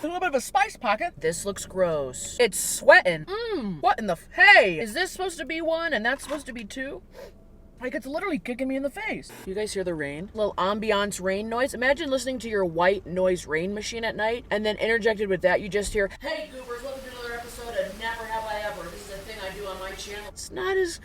a little bit of a spice pocket. This looks gross. It's sweating. What in the hey, is this supposed to be one and that's supposed to be two? Like, it's literally kicking me in the face. You guys hear the rain? Little ambiance rain noise. Imagine listening to your white noise rain machine at night, and then interjected with that, you just hear, "Hey, goobers, welcome to another episode of Never Have I Ever. This is a thing I do on my channel."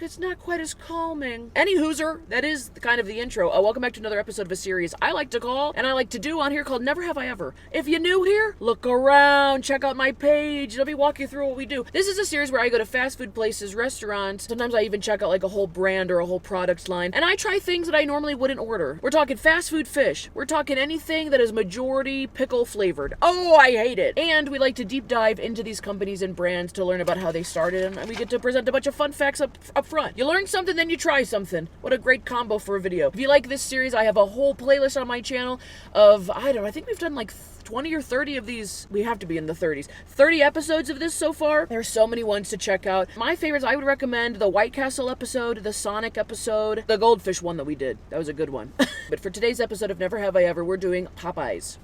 It's not quite as calming. Any hooser, that is kind of the intro. Welcome back to another episode of a series I like to call, and I like to do on here, called Never Have I Ever. If you're new here, look around, check out my page. Let me walk you through what we do. This is a series where I go to fast food places, restaurants. Sometimes I even check out like a whole brand or a whole product line, and I try things that I normally wouldn't order. We're talking fast food fish. We're talking anything that is majority pickle flavored. Oh, I hate it. And we like to deep dive into these companies and brands to learn about how they started, and we get to present a bunch of fun facts up front. You learn something, then you try something. What a great combo for a video. If you like this series, I have a whole playlist on my channel of, I think we've done like 20 or 30 of these. We have to be in the 30s. 30 episodes of this so far. There's so many ones to check out. My favorites, I would recommend the White Castle episode, the Sonic episode, the Goldfish one that we did. That was a good one. But for today's episode of Never Have I Ever, we're doing Popeyes.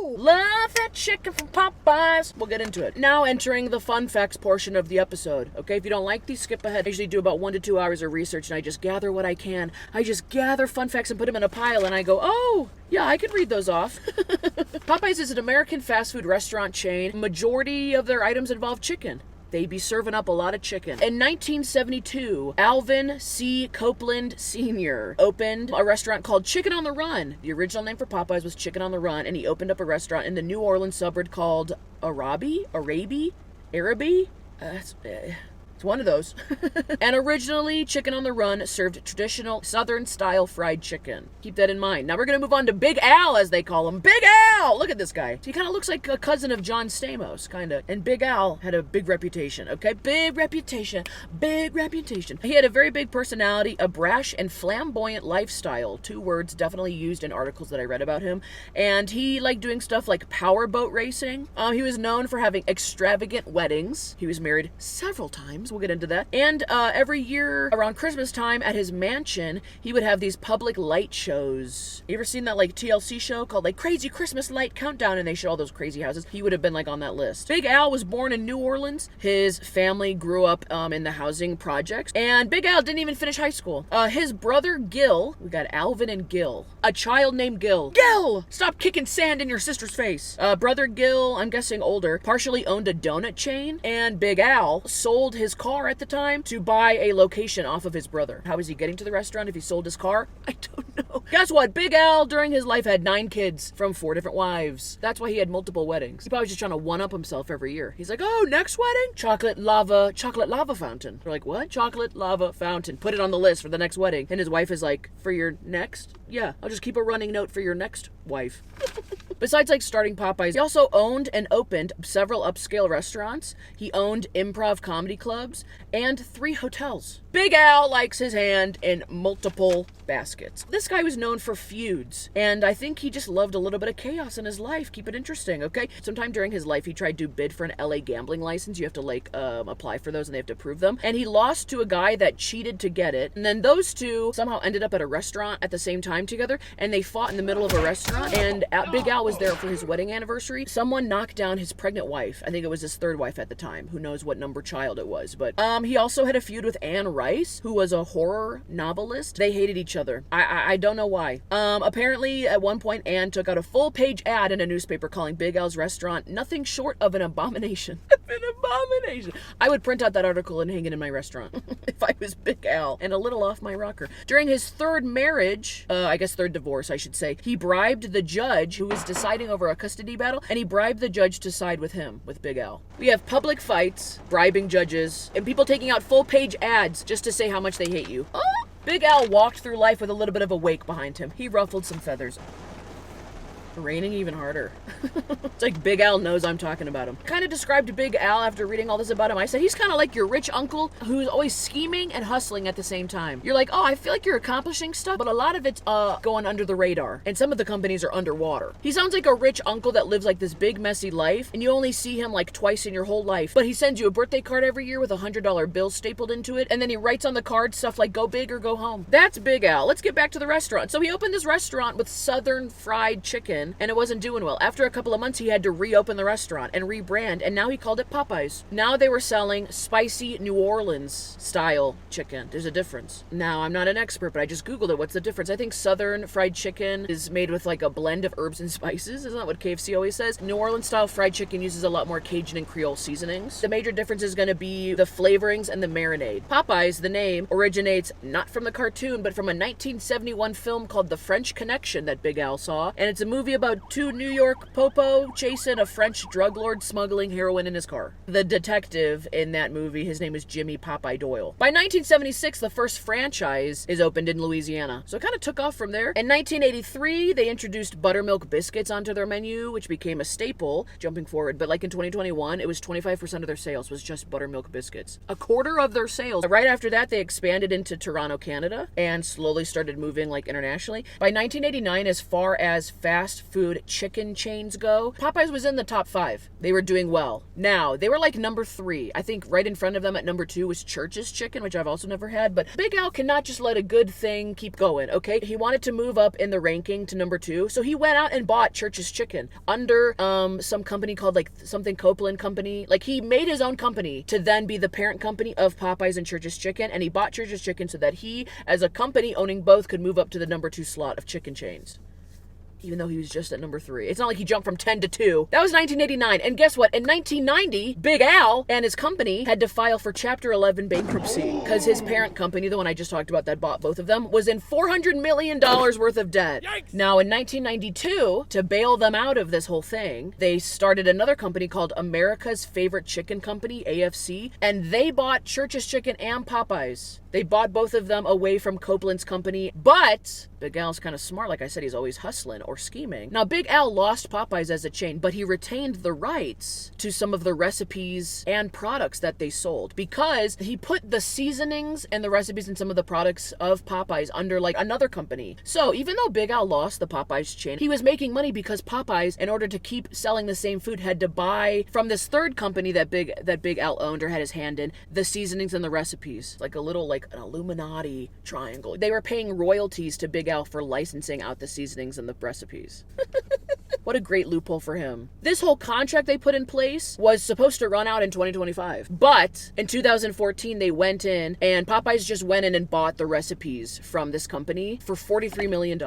Love that chicken from Popeyes. We'll get into it. Now entering the fun facts portion of the episode. Okay, if you don't like these, skip ahead. I usually do about 1 to 2 hours of research, and I just gather what I can. I just gather fun facts and put them in a pile, and I go, oh, yeah, I could read those off. Popeyes is an American fast food restaurant chain. Majority of their items involve chicken. They be serving up a lot of chicken. In 1972, Alvin C. Copeland Sr. opened a restaurant called Chicken on the Run. The original name for Popeyes was Chicken on the Run, and he opened up a restaurant in the New Orleans suburb called Arabi? It's one of those. And originally, Chicken on the Run served traditional Southern-style fried chicken. Keep that in mind. Now we're going to move on to Big Al, as they call him. Big Al! Look at this guy. He kind of looks like a cousin of John Stamos, kind of. And Big Al had a big reputation, okay? Big reputation. Big reputation. He had a very big personality, a brash and flamboyant lifestyle. 2 words definitely used in articles that I read about him. And he liked doing stuff like powerboat racing. He was known for having extravagant weddings. He was married several times. We'll get into that. And every year around Christmas time at his mansion, he would have these public light shows. You ever seen that like TLC show called like Crazy Christmas Light Countdown, and they show all those crazy houses? He would have been like on that list. Big Al was born in New Orleans. His family grew up in the housing projects, and Big Al didn't even finish high school. His brother Gil, we got Alvin and Gil, a child named Gil. Gil! Stop kicking sand in your sister's face. Brother Gil, I'm guessing older, partially owned a donut chain, and Big Al sold his car at the time to buy a location off of his brother. How was he getting to the restaurant if he sold his car? I don't know. Guess what? Big Al, during his life, had 9 kids from 4 different wives. That's why he had multiple weddings. He probably was just trying to one-up himself every year. He's like, oh, next wedding? Chocolate lava fountain. They're like, what? Chocolate lava fountain. Put it on the list for the next wedding. And his wife is like, for your next? Yeah, I'll just keep a running note for your next wife. Besides like starting Popeyes, he also owned and opened several upscale restaurants. He owned improv comedy clubs and 3 hotels. Big Al likes his hand in multiple baskets. This guy was known for feuds, and I think he just loved a little bit of chaos in his life. Keep it interesting, okay? Sometime during his life, he tried to bid for an LA gambling license. You have to like apply for those, and they have to prove them. And he lost to a guy that cheated to get it. And then those two somehow ended up at a restaurant at the same time together, and they fought in the middle of a restaurant. And Big Al was there for his wedding anniversary. Someone knocked down his pregnant wife. I think it was his 3rd wife at the time. Who knows what number child it was? But he also had a feud with Anne Rice, who was a horror novelist. They hated each other. I don't know why. Apparently, at one point, Anne took out a full-page ad in a newspaper calling Big Al's restaurant nothing short of an abomination. An abomination. I would print out that article and hang it in my restaurant if I was Big Al, and a little off my rocker. During his 3rd marriage, I guess 3rd divorce, I should say, he bribed the judge who was deciding over a custody battle, and he bribed the judge to side with him, with Big Al. We have public fights, bribing judges, and people taking out full-page ads just to say how much they hate you. Big Al walked through life with a little bit of a wake behind him. He ruffled some feathers. Raining even harder. It's like Big Al knows I'm talking about him. Kind of described Big Al after reading all this about him. I said he's kind of like your rich uncle who's always scheming and hustling at the same time. You're like, oh, I feel like you're accomplishing stuff, but a lot of it's going under the radar. And some of the companies are underwater. He sounds like a rich uncle that lives like this big messy life, and you only see him like twice in your whole life. But he sends you a birthday card every year with a $100 bill stapled into it, and then he writes on the card stuff like go big or go home. That's Big Al. Let's get back to the restaurant. So he opened this restaurant with Southern fried chicken chicken, and it wasn't doing well. After a couple of months, he had to reopen the restaurant and rebrand, and now he called it Popeyes. Now they were selling spicy New Orleans style chicken. There's a difference. Now, I'm not an expert, but I just Googled it. What's the difference? I think Southern fried chicken is made with like a blend of herbs and spices. Isn't that what KFC always says? New Orleans style fried chicken uses a lot more Cajun and Creole seasonings. The major difference is going to be the flavorings and the marinade. Popeyes, the name, originates not from the cartoon, but from a 1971 film called The French Connection that Big Al saw. And it's a movie about two New York popo chasing a French drug lord smuggling heroin in his car. The detective in that movie, his name is Jimmy Popeye Doyle. By 1976, the first franchise is opened in Louisiana. So it kind of took off from there. In 1983, they introduced buttermilk biscuits onto their menu, which became a staple, jumping forward. But like in 2021, it was 25% of their sales was just buttermilk biscuits. A quarter of their sales. Right after that, they expanded into Toronto, Canada, and slowly started moving like internationally. By 1989, as far as fast food chicken chains go, Popeyes was in the top 5. They were doing well. Now, they were like number 3. I think right in front of them at number 2 was Church's Chicken, which I've also never had. But Big Al cannot just let a good thing keep going, okay? He wanted to move up in the ranking to number 2, so he went out and bought Church's Chicken under some company called like something Copeland Company. Like he made his own company to then be the parent company of Popeyes and Church's Chicken, and he bought Church's Chicken so that he, as a company owning both, could move up to the number 2 slot of chicken chains. Even though he was just at number 3. It's not like he jumped from 10 to 2. That was 1989. And guess what? In 1990, Big Al and his company had to file for Chapter 11 bankruptcy because his parent company, the one I just talked about that bought both of them, was in $400 million worth of debt. Yikes. Now, in 1992, to bail them out of this whole thing, they started another company called America's Favorite Chicken Company, AFC, and they bought Church's Chicken and Popeyes. They bought both of them away from Copeland's company, but Big Al's kind of smart. Like I said, he's always hustling or scheming. Now, Big Al lost Popeyes as a chain, but he retained the rights to some of the recipes and products that they sold because he put the seasonings and the recipes and some of the products of Popeyes under like another company. So even though Big Al lost the Popeyes chain, he was making money because Popeyes, in order to keep selling the same food, had to buy from this third company that Big Al owned or had his hand in the seasonings and the recipes. Like a little like an Illuminati triangle. They were paying royalties to Big Al for licensing out the seasonings and the recipes. What a great loophole for him. This whole contract they put in place was supposed to run out in 2025. But in 2014, they went in and Popeyes just went in and bought the recipes from this company for $43 million.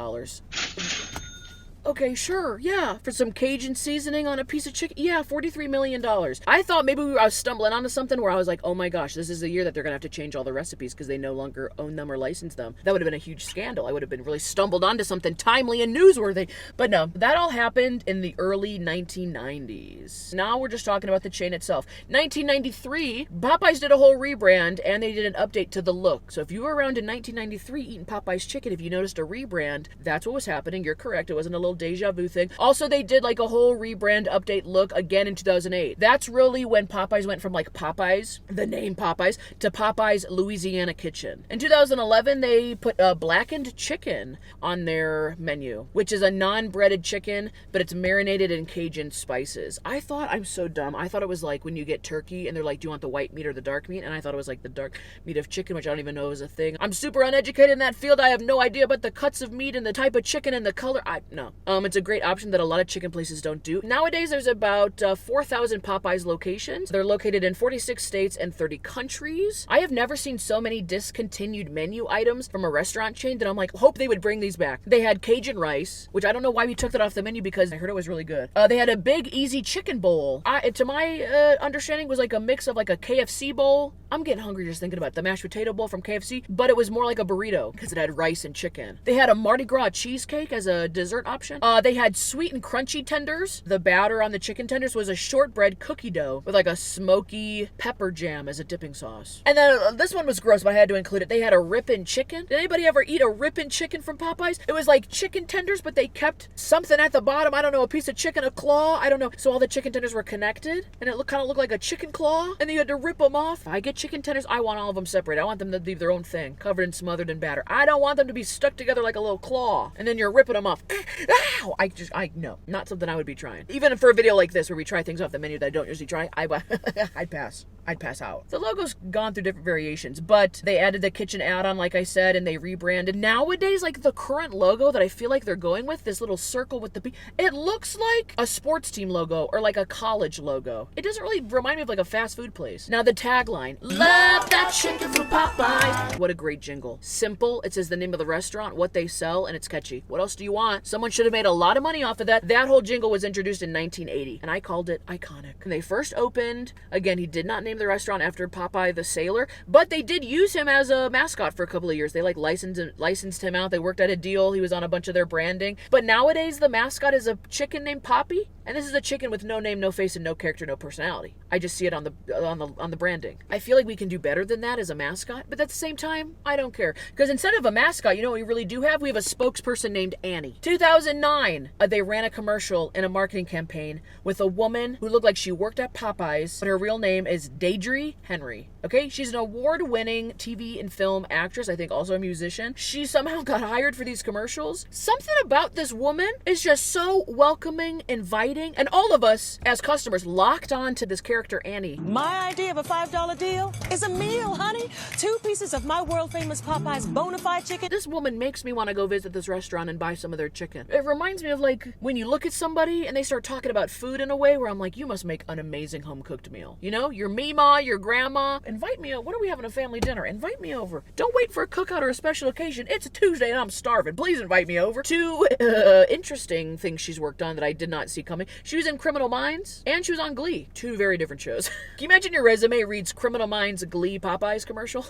Okay, sure, yeah. For some Cajun seasoning on a piece of chicken, yeah, $43 million. I thought maybe I was stumbling onto something where I was like, oh my gosh, this is the year that they're going to have to change all the recipes because they no longer own them or license them. That would have been a huge scandal. I would have been really stumbled onto something timely and newsworthy. But no, that all happened in the early 1990s. Now we're just talking about the chain itself. 1993, Popeyes did a whole rebrand and they did an update to the look. So if you were around in 1993 eating Popeyes chicken, if you noticed a rebrand, that's what was happening. You're correct. It wasn't a little deja vu thing. Also, they did like a whole rebrand update look again in 2008. That's really when Popeyes went from like Popeyes, the name Popeyes, to Popeyes Louisiana Kitchen. In 2011, they put a blackened chicken on their menu, which is a non-breaded chicken, but it's marinated in Cajun spices. I thought, I'm so dumb. I thought it was like when you get turkey and they're like, do you want the white meat or the dark meat? And I thought it was like the dark meat of chicken, which I don't even know is a thing. I'm super uneducated in that field. I have no idea about the cuts of meat and the type of chicken and the color. No. It's a great option that a lot of chicken places don't do. Nowadays, there's about 4,000 Popeyes locations. They're located in 46 states and 30 countries. I have never seen so many discontinued menu items from a restaurant chain that I'm like, hope they would bring these back. They had Cajun rice, which I don't know why we took that off the menu because I heard it was really good. They had a Big Easy chicken bowl. To my understanding, was like a mix of like a KFC bowl. I'm getting hungry just thinking about it. The mashed potato bowl from KFC, but it was more like a burrito because it had rice and chicken. They had a Mardi Gras cheesecake as a dessert option. They had sweet and crunchy tenders. The batter on the chicken tenders was a shortbread cookie dough with like a smoky pepper jam as a dipping sauce. And then this one was gross, but I had to include it. They had a rip-in chicken. Did anybody ever eat a rip-in chicken from Popeyes? It was like chicken tenders, but they kept something at the bottom. I don't know, a piece of chicken, a claw. I don't know. So all the chicken tenders were connected, and it kind of looked like a chicken claw, and then you had to rip them off. If I get chicken tenders, I want all of them separate. I want them to leave their own thing, covered and smothered in batter. I don't want them to be stuck together like a little claw, and then you're ripping them off. Ow! No, not something I would be trying. Even for a video like this where we try things off the menu that I don't usually try, I'd pass. I'd pass out. The logo's gone through different variations, but they added the kitchen add-on, like I said, and they rebranded. Nowadays, like the current logo that I feel like they're going with, this little circle with the B, it looks like a sports team logo or like a college logo. It doesn't really remind me of like a fast food place. Now the tagline, love that chicken from Popeye. What a great jingle. Simple. It says the name of the restaurant, what they sell, and it's catchy. What else do you want? Someone should have made a lot of money off of that. That whole jingle was introduced in 1980, and I called it iconic. When they first opened, again, he did not name the restaurant after Popeye the Sailor, but they did use him as a mascot for a couple of years. They like licensed him out. They worked out a deal. He was on a bunch of their branding. But nowadays, the mascot is a chicken named Poppy, and this is a chicken with no name, no face, and no character, no personality. I just see it on the branding. I feel like we can do better than that as a mascot, but at the same time, I don't care. Because instead of a mascot, you know what we really do have? We have a spokesperson named Annie. 2009, they ran a commercial in a marketing campaign with a woman who looked like she worked at Popeyes, but her real name is Deidre Henry. Okay, she's an award-winning TV and film actress, I think also a musician. She somehow got hired for these commercials. Something about this woman is just so welcoming, inviting, and all of us as customers locked on to this character Annie. My idea of a $5 deal is a meal, honey. 2 pieces of my world-famous Popeyes bona fide chicken. This woman makes me want to go visit this restaurant and buy some of their chicken. It reminds me of like when you look at somebody and they start talking about food in a way where I'm like, you must make an amazing home-cooked meal. You know, your Mima, your grandma, invite me. When are we having a family dinner? Invite me over. Don't wait for a cookout or a special occasion. It's a Tuesday and I'm starving. Please invite me over. 2 interesting things she's worked on that I did not see coming. She was in Criminal Minds and she was on Glee. 2 very different shows. Can you imagine your resume reads Criminal Minds, Glee, Popeyes commercial?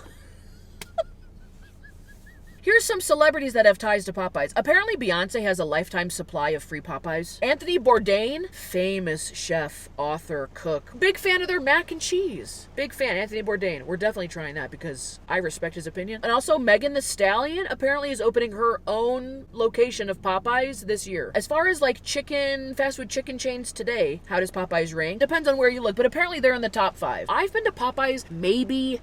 Here's some celebrities that have ties to Popeyes. Apparently Beyonce has a lifetime supply of free Popeyes. Anthony Bourdain, famous chef, author, cook. Big fan of their mac and cheese. Big fan, Anthony Bourdain. We're definitely trying that because I respect his opinion. And also Megan Thee Stallion apparently is opening her own location of Popeyes this year. As far as like chicken, fast food chicken chains today, how does Popeyes rank? Depends on where you look, but apparently they're in the top 5. I've been to Popeyes maybe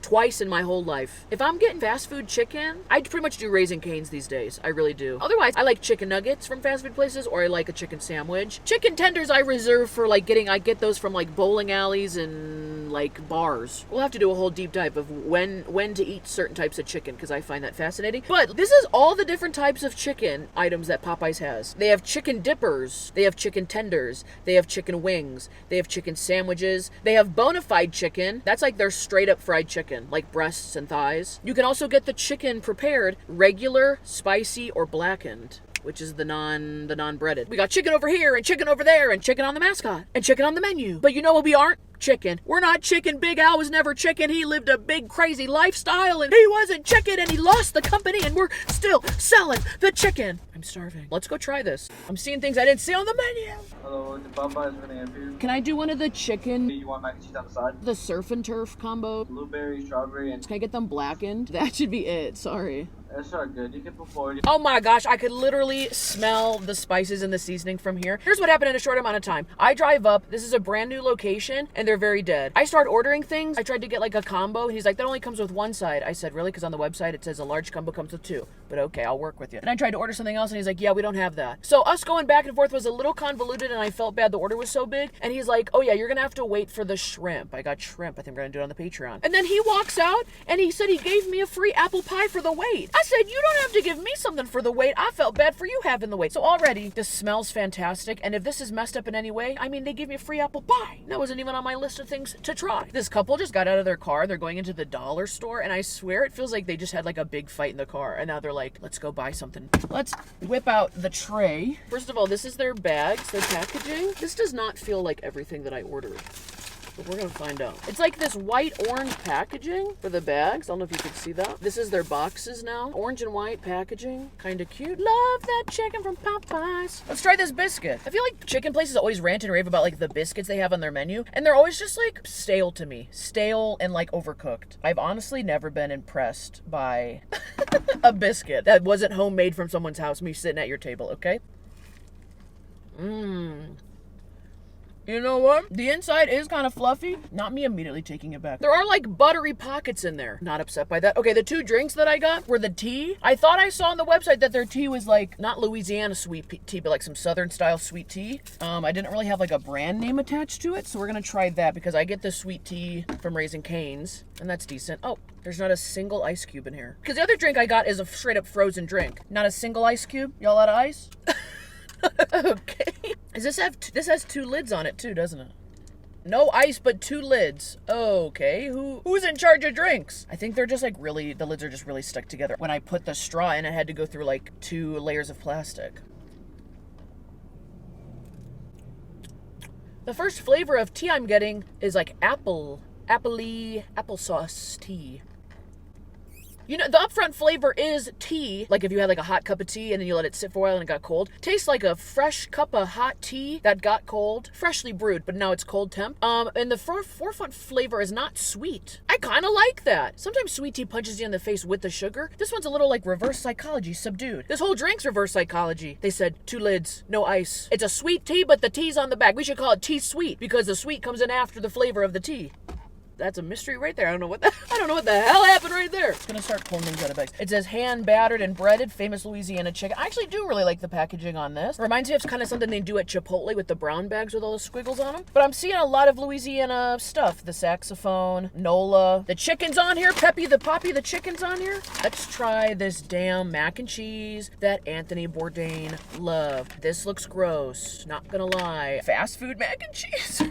twice in my whole life. If I'm getting fast food chicken, I pretty much do Raising Cane's these days. I really do. Otherwise, I like chicken nuggets from fast food places, or I like a chicken sandwich. Chicken tenders I reserve for like I get those from like bowling alleys and like bars. We'll have to do a whole deep dive of when to eat certain types of chicken because I find that fascinating. But this is all the different types of chicken items that Popeyes has. They have chicken dippers. They have chicken tenders. They have chicken wings. They have chicken sandwiches. They have bona fide chicken. That's like their straight up fried chicken, like breasts and thighs. You can also get the chicken prepared regular, spicy, or blackened, which is the non-breaded. We got chicken over here and chicken over there and chicken on the mascot and chicken on the menu. But you know what we aren't? Chicken. We're not chicken. Big Al was never chicken. He lived a big crazy lifestyle and he wasn't chicken and he lost the company and we're still selling the chicken. I'm starving. Let's go try this. I'm seeing things I didn't see on the menu. Hello, the Popeyes for the answer. Can I do one of the chicken, You want mac and cheese on the side? the surf and turf combo? Blueberry, strawberry, and Can I get them blackened? That should be it. Sorry. that's not good. You can put forward. Oh my gosh, I could literally smell the spices and the seasoning from here. Here's what happened in a short amount of time. I drive up, this is a brand new location, and they're very dead. I start ordering things. I tried to get like a combo. He's like, that only comes with one side. I said, really? Because on the website it says a large combo comes with 2. But okay, I'll work with you. And I tried to order something else, and he's like, yeah, we don't have that. So us going back and forth was a little convoluted, and I felt bad. The order was so big. And he's like, oh yeah, you're gonna have to wait for the shrimp. I got shrimp. I think we're gonna do it on the Patreon. And then he walks out, and he said he gave me a free apple pie for the wait. I said, you don't have to give me something for the wait. I felt bad for you having the wait. So already, this smells fantastic. And if this is messed up in any way, I mean, they gave me a free apple pie. That wasn't even on my list of things to try. This couple just got out of their car. They're going into the dollar store. And I swear it feels like they just had like a big fight in the car. And now they're like, let's go buy something. Let's whip out the tray. First of all, this is their bags, their packaging. This does not feel like everything that I ordered. But we're gonna find out. It's like this white-orange packaging for the bags. I don't know if you can see that. This is their boxes now. Orange and white packaging. Kind of cute. Love that chicken from Popeyes. Let's try this biscuit. I feel like chicken places always rant and rave about like the biscuits they have on their menu. And they're always just like stale to me. Stale and like overcooked. I've honestly never been impressed by a biscuit that wasn't homemade from someone's house, me sitting at your table, okay? You know what? The inside is kind of fluffy. Not me immediately taking it back. There are like buttery pockets in there. Not upset by that. Okay, the 2 drinks that I got were the tea. I thought I saw on the website that their tea was like, not Louisiana sweet tea, but like some Southern style sweet tea. I didn't really have like a brand name attached to it, so we're gonna try that because I get the sweet tea from Raising Cane's, and that's decent. Oh, there's not a single ice cube in here. Because the other drink I got is a straight up frozen drink. Not a single ice cube? Y'all out of ice? Okay. This has 2 lids on it too, doesn't it? No ice, but 2 lids. Okay, who's in charge of drinks? I think they're just like really, the lids are just really stuck together. When I put the straw in, it had to go through like 2 layers of plastic. The first flavor of tea I'm getting is like applesauce tea. You know, the upfront flavor is tea. Like if you had like a hot cup of tea and then you let it sit for a while and it got cold. Tastes like a fresh cup of hot tea that got cold. Freshly brewed, but now it's cold temp. And the forefront flavor is not sweet. I kind of like that. Sometimes sweet tea punches you in the face with the sugar. This one's a little like reverse psychology, subdued. This whole drink's reverse psychology. They said 2 lids, no ice. It's a sweet tea, but the tea's on the back. We should call it tea sweet because the sweet comes in after the flavor of the tea. That's a mystery right there. I don't know what the hell happened right there. It's gonna start pulling things out of bags. It says hand battered and breaded famous Louisiana chicken. I actually do really like the packaging on this. Reminds me of kind of something they do at Chipotle with the brown bags with all the squiggles on them. But I'm seeing a lot of Louisiana stuff. The saxophone, Nola, the chicken's on here. Peppy the Poppy, the chicken's on here. Let's try this damn mac and cheese that Anthony Bourdain loved. This looks gross. Not gonna lie. Fast food mac and cheese.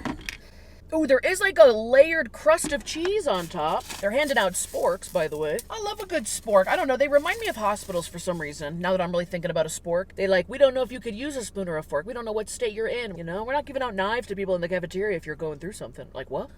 Oh, there is like a layered crust of cheese on top. They're handing out sporks, by the way. I love a good spork. I don't know, they remind me of hospitals for some reason. Now that I'm really thinking about a spork. They like, we don't know if you could use a spoon or a fork. We don't know what state you're in, you know? We're not giving out knives to people in the cafeteria if you're going through something. Like, what?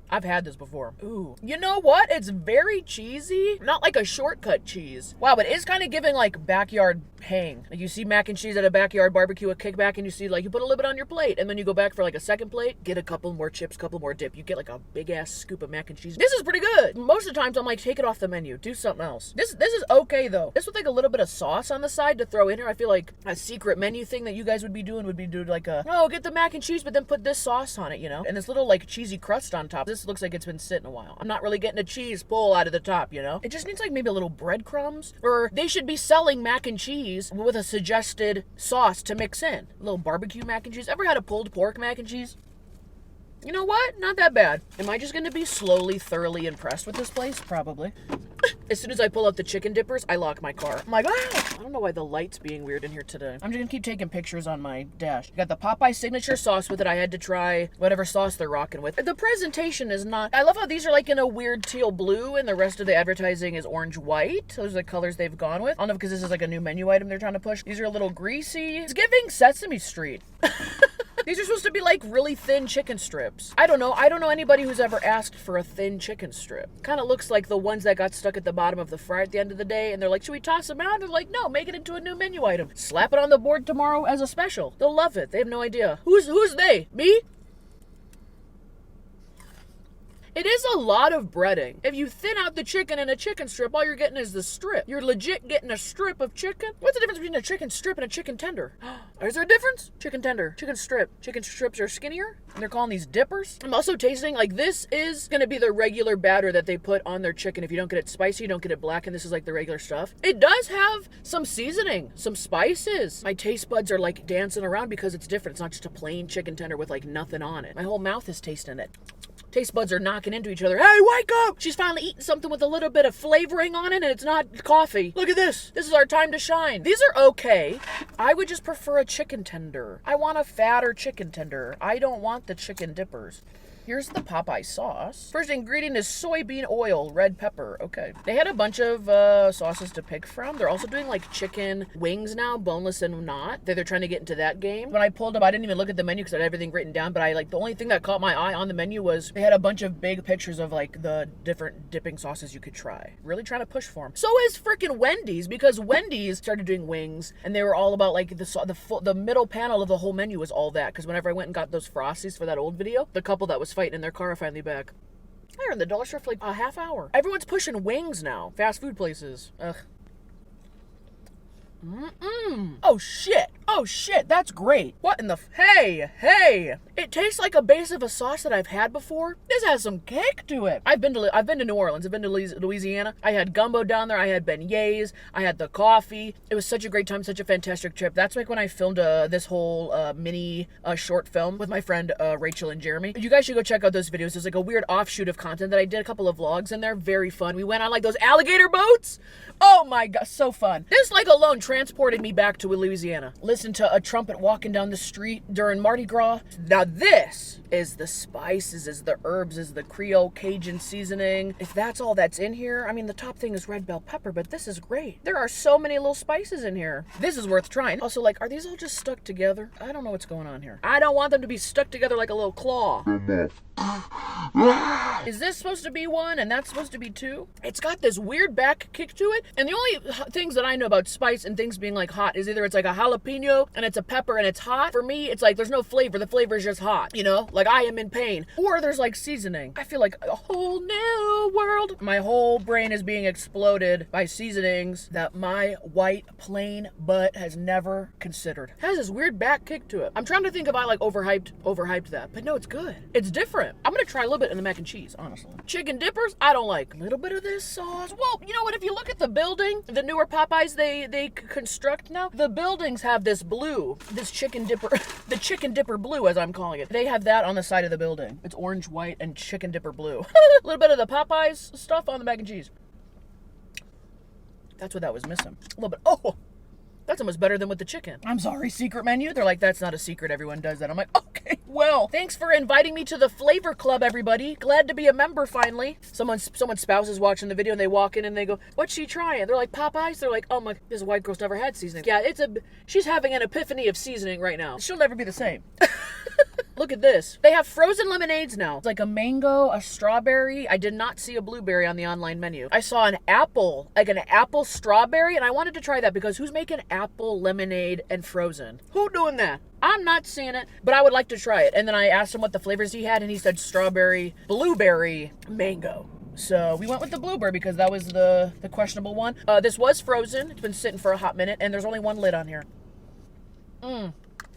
I've had this before. Ooh. You know what? It's very cheesy. Not like a shortcut cheese. Wow, but it's kind of giving like backyard hang. Like you see mac and cheese at a backyard barbecue, a kickback, and you see like you put a little bit on your plate, and then you go back for like a second plate, get a couple more chips, couple more dip. You get like a big ass scoop of mac and cheese. This is pretty good. Most of the times I'm like, take it off the menu, do something else. This is okay though. This with like a little bit of sauce on the side to throw in here. I feel like a secret menu thing that you guys would be doing like a, oh, get the mac and cheese, but then put this sauce on it, you know? And this little like cheesy crust on top. This looks like it's been sitting a while. I'm not really getting a cheese pull out of the top, you know? It just needs like maybe a little breadcrumbs, or they should be selling mac and cheese with a suggested sauce to mix in. A little barbecue mac and cheese. Ever had a pulled pork mac and cheese? You know what? Not that bad. Am I just going to be slowly, thoroughly impressed with this place? Probably. As soon as I pull out the chicken dippers, I lock my car. I'm like, ah! I don't know why the light's being weird in here today. I'm just gonna keep taking pictures on my dash. You got the Popeye signature sauce with it. I had to try whatever sauce they're rocking with. The presentation is not... I love how these are like in a weird teal blue and the rest of the advertising is orange white. Those are the colors they've gone with. I don't know because this is like a new menu item they're trying to push. These are a little greasy. It's giving Sesame Street. These are supposed to be like really thin chicken strips. I don't know anybody who's ever asked for a thin chicken strip. Kind of looks like the ones that got stuck at the bottom of the fry at the end of the day, and they're like, should we toss them out? They're like, no, make it into a new menu item. Slap it on the board tomorrow as a special. They'll love it. They have no idea. Who's they? Me? It is a lot of breading. If you thin out the chicken in a chicken strip, all you're getting is the strip. You're legit getting a strip of chicken. What's the difference between a chicken strip and a chicken tender? Is there a difference? Chicken tender, chicken strip. Chicken strips are skinnier, and they're calling these dippers. I'm also tasting like this is gonna be the regular batter that they put on their chicken. If you don't get it spicy, you don't get it black, and this is like the regular stuff. It does have some seasoning, some spices. My taste buds are like dancing around because it's different. It's not just a plain chicken tender with like nothing on it. My whole mouth is tasting it. Taste buds are knocking into each other. Hey, wake up! She's finally eating something with a little bit of flavoring on it, and it's not coffee. Look at this. This is our time to shine. These are okay. I would just prefer a chicken tender. I want a fatter chicken tender. I don't want the chicken dippers. Here's the Popeye sauce. First ingredient is soybean oil, red pepper. Okay. They had a bunch of sauces to pick from. They're also doing like chicken wings now, boneless and not. They're trying to get into that game. When I pulled up, I didn't even look at the menu because I had everything written down, but the only thing that caught my eye on the menu was they had a bunch of big pictures of like the different dipping sauces you could try. Really trying to push for them. So is freaking Wendy's, because Wendy's started doing wings, and they were all about like the middle panel of the whole menu was all that. Because whenever I went and got those Frosties for that old video, the couple that was fighting in their car are finally back. They're in the dollar store for like a half hour. Everyone's pushing wings now. Fast food places. Ugh. Oh shit. Oh shit, that's great. What in the hey. It tastes like a base of a sauce that I've had before. This has some kick to it. I've been to New Orleans. I've been to Louisiana. I had gumbo down there. I had beignets. I had the coffee. It was such a great time, such a fantastic trip. That's like when I filmed this whole mini short film with my friend Rachel and Jeremy. You guys should go check out those videos. There's like a weird offshoot of content that I did, a couple of vlogs, and they're very fun. We went on like those alligator boats. Oh my god, so fun. This like alone transported me back to Louisiana. Listen to a trumpet walking down the street during Mardi Gras. Now this is the spices, is the herbs, is the Creole Cajun seasoning. If that's all that's in here, I mean the top thing is red bell pepper, but this is great. There are so many little spices in here. This is worth trying. Also, like, are these all just stuck together? I don't know what's going on here. I don't want them to be stuck together like a little claw. Is this supposed to be one and that's supposed to be two? It's got this weird back kick to it. And the only things that I know about spice and things being like hot is either it's like a jalapeno and it's a pepper and it's hot. For me, it's like there's no flavor. The flavor is just hot, you know? Like I am in pain. Or there's like seasoning. I feel like a whole new world. My whole brain is being exploded by seasonings that my white plain butt has never considered. It has this weird back kick to it. I'm trying to think if I like overhyped that, but no, it's good. It's different. I'm gonna try a little bit in the mac and cheese, honestly. Chicken dippers, I don't like. A little bit of this sauce. Well, you know what? If you look at the building, the newer Popeyes they construct now, the buildings have this blue, this chicken dipper, the chicken dipper blue, as I'm calling it. They have that on the side of the building. It's orange, white, and chicken dipper blue. A little bit of the Popeyes stuff on the mac and cheese. That's what that was missing. A little bit. Oh, that's almost better than with the chicken. I'm sorry, secret menu. They're like, that's not a secret. Everyone does that. I'm like, okay, well, thanks for inviting me to the Flavor Club, everybody. Glad to be a member finally. Someone's spouse is watching the video and they walk in and they go, what's she trying? They're like, Popeyes? They're like, oh my, this white girl's never had seasoning. Yeah, she's having an epiphany of seasoning right now. She'll never be the same. Look at this. They have frozen lemonades now. It's like a mango, a strawberry. I did not see a blueberry on the online menu. I saw an apple, like an apple strawberry, and I wanted to try that because who's making apple lemonade and frozen? Who doing that? I'm not seeing it, but I would like to try it. And then I asked him what the flavors he had, and he said strawberry, blueberry, mango. So we went with the blueberry because that was the questionable one. This was frozen. It's been sitting for a hot minute, and there's only one lid on here.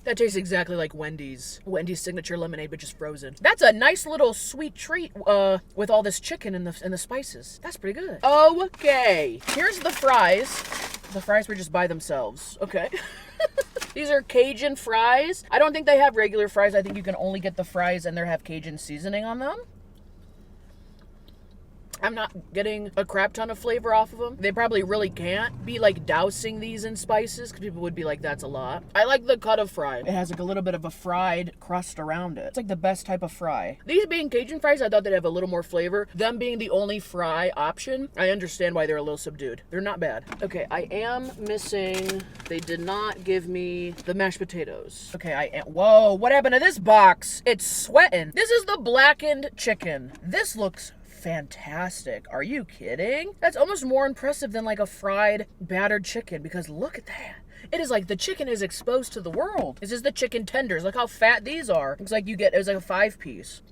That tastes exactly like Wendy's signature lemonade, but just frozen. That's a nice little sweet treat with all this chicken and the spices. That's pretty good. Okay, here's the fries. The fries were just by themselves. Okay. These are Cajun fries. I don't think they have regular fries. I think you can only get the fries and they have Cajun seasoning on them. I'm not getting a crap ton of flavor off of them. They probably really can't be like dousing these in spices because people would be like, that's a lot. I like the cut of fry. It has like a little bit of a fried crust around it. It's like the best type of fry. These being Cajun fries, I thought they'd have a little more flavor. Them being the only fry option, I understand why they're a little subdued. They're not bad. Okay, I am missing, they did not give me the mashed potatoes. Okay, whoa, what happened to this box? It's sweating. This is the blackened chicken. This looks fantastic. Are you kidding? That's almost more impressive than like a fried battered chicken because look at that. It is like the chicken is exposed to the world. This is the chicken tenders. Look how fat these are. Looks like it was like a 5-piece.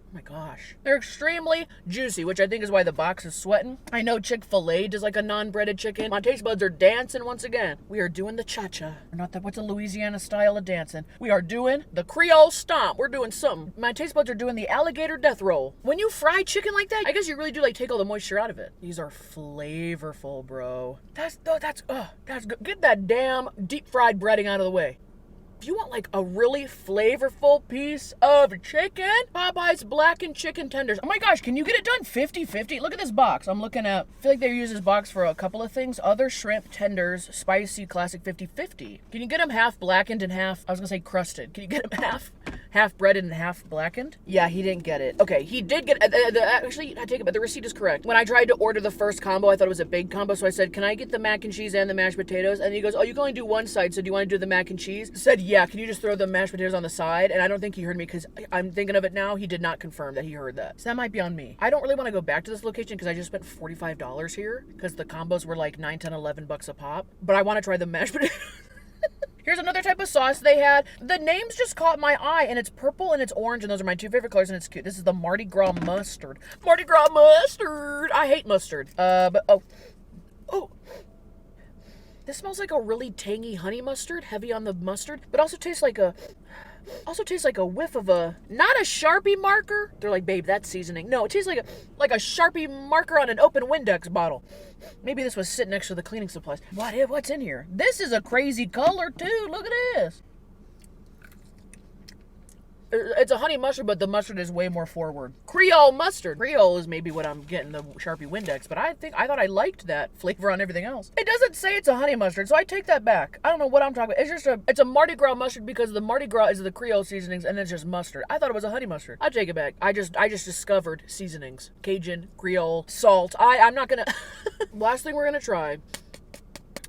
Oh my gosh. They're extremely juicy, which I think is why the box is sweating. I know Chick-fil-A does like a non-breaded chicken. My taste buds are dancing once again. We are doing the cha-cha. Not that what's a Louisiana style of dancing. We are doing the Creole stomp. We're doing something. My taste buds are doing the alligator death roll. When you fry chicken like that, I guess you really do like take all the moisture out of it. These are flavorful, bro. That's good. Get that damn deep fried breading out of the way. If you want like a really flavorful piece of chicken, Popeyes blackened chicken tenders. Oh my gosh, can you get it done 50-50? Look at this box. I'm looking at, I feel like they use this box for a couple of things. Other shrimp tenders, spicy classic 50-50. Can you get them half blackened and half, I was gonna say crusted. Can you get them half breaded and half blackened? Yeah, he didn't get it. Okay, he did get, actually, I take it back, the receipt is correct. When I tried to order the first combo, I thought it was a big combo, so I said, can I get the mac and cheese and the mashed potatoes? And he goes, oh, you can only do one side, so do you want to do the mac and cheese? I said, yeah, can you just throw the mashed potatoes on the side? And I don't think he heard me because I'm thinking of it now. He did not confirm that he heard that. So that might be on me. I don't really want to go back to this location because I just spent $45 here because the combos were like $9, $10, $11 a pop. But I want to try the mashed potatoes. Here's another type of sauce they had. The names just caught my eye, and it's purple and it's orange, and those are my two favorite colors, and it's cute. This is the Mardi Gras mustard. Mardi Gras mustard! I hate mustard. But, oh. This smells like a really tangy honey mustard, heavy on the mustard, but also tastes like a whiff of a, not a Sharpie marker. They're like, babe, that's seasoning. No, it tastes like a Sharpie marker on an open Windex bottle. Maybe this was sitting next to the cleaning supplies. What's in here? This is a crazy color too. Look at this. It's a honey mustard, but the mustard is way more forward. Creole mustard. Creole is maybe what I'm getting the Sharpie Windex, but I thought I liked that flavor on everything else. It doesn't say it's a honey mustard, so I take that back. I don't know what I'm talking about. It's a Mardi Gras mustard because the Mardi Gras is the Creole seasonings and it's just mustard. I thought it was a honey mustard. I take it back. I just discovered seasonings. Cajun, Creole, salt. I'm not gonna. Last thing we're gonna try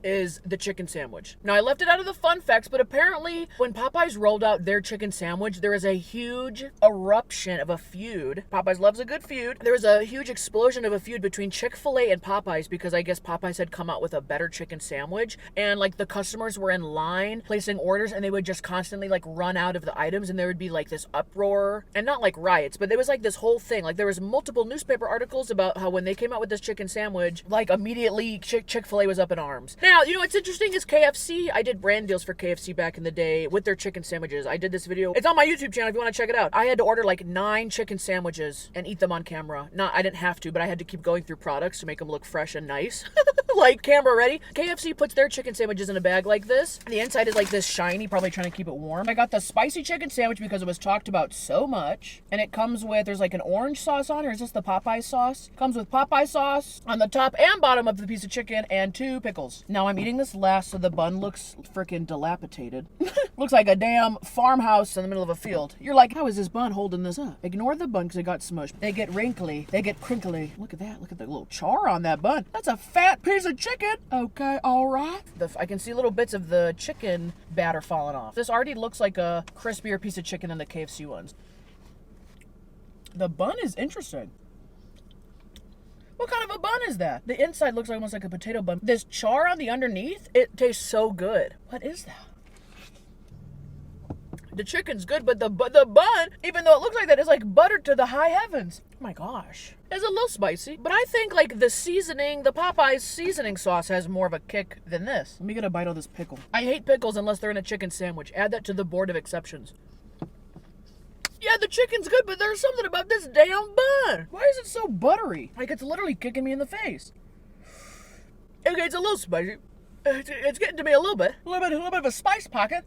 is the chicken sandwich. Now, I left it out of the fun facts, but apparently when Popeyes rolled out their chicken sandwich, there is a huge eruption of a feud. Popeyes loves a good feud. There was a huge explosion of a feud between Chick-fil-A and Popeyes because I guess Popeyes had come out with a better chicken sandwich, and like the customers were in line placing orders and they would just constantly like run out of the items, and there would be like this uproar, and not like riots, but there was like this whole thing. Like there was multiple newspaper articles about how when they came out with this chicken sandwich, like immediately Chick-fil-A was up in arms. Now, you know what's interesting is KFC. I did brand deals for KFC back in the day with their chicken sandwiches. I did this video. It's on my YouTube channel if you want to check it out. I had to order like 9 chicken sandwiches and eat them on camera. I didn't have to, but I had to keep going through products to make them look fresh and nice. Like camera ready. KFC puts their chicken sandwiches in a bag like this. The inside is like this shiny, probably trying to keep it warm. I got the spicy chicken sandwich because it was talked about so much. And it comes with, there's like an orange sauce on it, or is this the Popeye sauce? Comes with Popeye sauce on the top and bottom of the piece of chicken and 2 pickles. Now I'm eating this last, so the bun looks freaking dilapidated. Looks like a damn farmhouse in the middle of a field. You're like, how is this bun holding this up? Ignore the bun because it got smushed. They get wrinkly. They get crinkly. Look at that. Look at the little char on that bun. That's a fat piece of chicken. Okay, all right. I can see little bits of the chicken batter falling off. This already looks like a crispier piece of chicken than the KFC ones. The bun is interesting. What kind of a bun is that? The inside looks almost like a potato bun. This char on the underneath, it tastes so good. What is that? The chicken's good, but the bun, even though it looks like that, is like buttered to the high heavens. Oh my gosh. It's a little spicy, but I think like the seasoning, the Popeyes seasoning sauce has more of a kick than this. Let me get a bite of this pickle. I hate pickles unless they're in a chicken sandwich. Add that to the board of exceptions. Yeah, the chicken's good, but there's something about this damn bun. Why is it so buttery? Like it's literally kicking me in the face. Okay, it's a little spicy. It's getting to me a little bit of a spice pocket.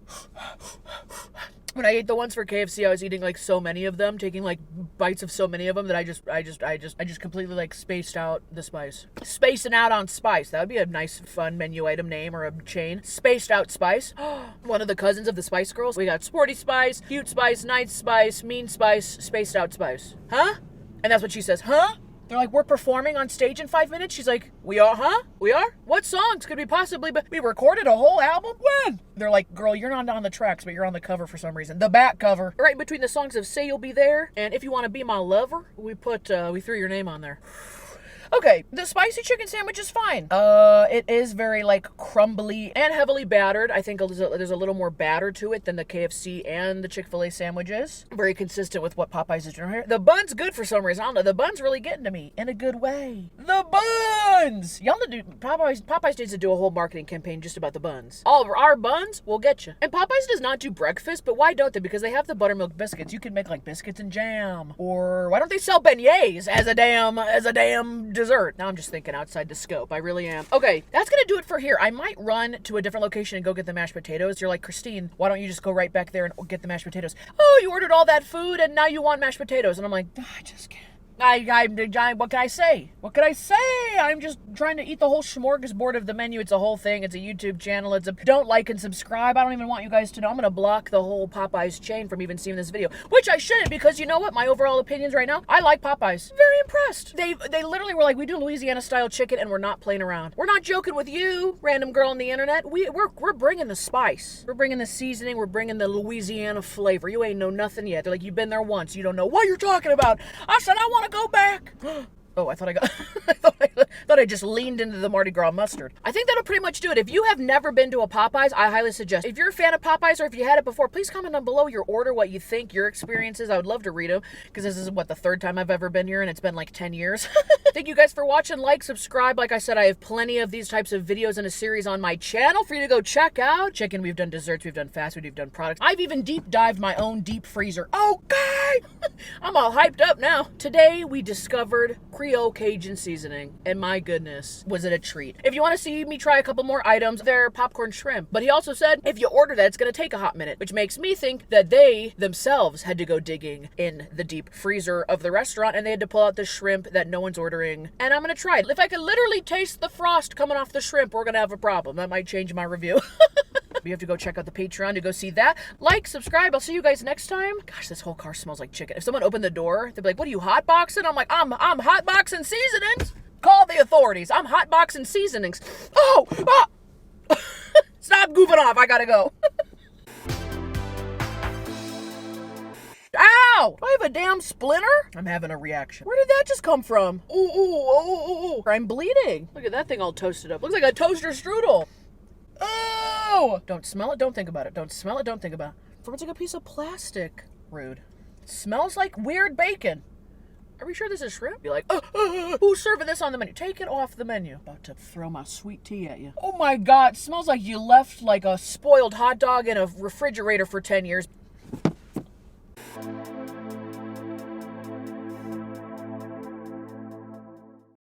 When I ate the ones for KFC, I was eating like so many of them, taking like bites of so many of them that I just completely like spaced out the spice. Spacing out on spice. That would be a nice, fun menu item name or a chain. Spaced out spice. One of the cousins of the Spice Girls. We got Sporty Spice, Cute Spice, Nice Spice, Mean Spice, Spaced Out Spice. Huh? And that's what she says. Huh? They're like, we're performing on stage in 5 minutes. She's like, we are, huh? We are? What songs could we possibly be? We recorded a whole album? When? They're like, girl, you're not on the tracks, but you're on the cover for some reason. The back cover. Right between the songs of Say You'll Be There and If You Want to Be My Lover, we threw your name on there. Okay, the spicy chicken sandwich is fine. It is very like crumbly and heavily battered. I think there's a little more batter to it than the KFC and the Chick-fil-A sandwiches. Very consistent with what Popeyes is doing here. The bun's good for some reason. I don't know. The bun's really getting to me in a good way. The buns! Y'all need to do, Popeyes needs to do a whole marketing campaign just about the buns. All of our buns will get you. And Popeyes does not do breakfast, but why don't they? Because they have the buttermilk biscuits. You can make like biscuits and jam. Or why don't they sell beignets as a damn dessert? Now I'm just thinking outside the scope. I really am. Okay, that's gonna do it for here. I might run to a different location and go get the mashed potatoes. You're like, Christine, why don't you just go right back there and get the mashed potatoes? Oh, you ordered all that food and now you want mashed potatoes. And I'm like, I just can't. What can I say? What can I say? I'm just trying to eat the whole smorgasbord of the menu. It's a whole thing. It's a YouTube channel. Don't like and subscribe. I don't even want you guys to know. I'm going to block the whole Popeyes chain from even seeing this video, which I shouldn't, because you know what? My overall opinions right now, I like Popeyes. Very impressed. They literally were like, we do Louisiana style chicken and we're not playing around. We're not joking with you, random girl on the internet. We're bringing the spice. We're bringing the seasoning. We're bringing the Louisiana flavor. You ain't know nothing yet. They're like, you've been there once. You don't know what you're talking about. I said, I want to go back. Oh, I thought I got, thought I just leaned into the Mardi Gras mustard. I think that'll pretty much do it. If you have never been to a Popeyes, I highly suggest. If you're a fan of Popeyes or if you had it before, please comment down below your order, what you think, your experiences. I would love to read them because this is, what, the third time I've ever been here and it's been like 10 years. Thank you guys for watching. Like, subscribe. Like I said, I have plenty of these types of videos in a series on my channel for you to go check out. Chicken, we've done desserts, we've done fast food, we've done products. I've even deep dived my own deep freezer. Okay! I'm all hyped up now. Today, we discovered Creole Cajun seasoning, and my goodness, was it a treat. If you want to see me try a couple more items, they're popcorn shrimp. But he also said, if you order that, it's going to take a hot minute, which makes me think that they themselves had to go digging in the deep freezer of the restaurant, and they had to pull out the shrimp that no one's ordering. And I'm going to try it. If I can literally taste the frost coming off the shrimp, we're going to have a problem. That might change my review. You have to go check out the Patreon to go see that. Like, subscribe. I'll see you guys next time. Gosh, this whole car smells like chicken. If someone opened the door, they'd be like, what are you, hotboxing? I'm like, I'm hotboxing seasonings. Call the authorities. I'm hotboxing seasonings. Oh! Ah! Stop goofing off. I gotta go. Ow! Do I have a damn splinter? I'm having a reaction. Where did that just come from? Ooh, ooh, ooh, ooh. I'm bleeding. Look at that thing all toasted up. Looks like a toaster strudel. Oh! Don't smell it, don't think about it. Don't smell it, don't think about it. It's like a piece of plastic. Rude. It smells like weird bacon. Are we sure this is shrimp? Be like, who's serving this on the menu? Take it off the menu. About to throw my sweet tea at you. Oh my God, it smells like you left like a spoiled hot dog in a refrigerator for 10 years.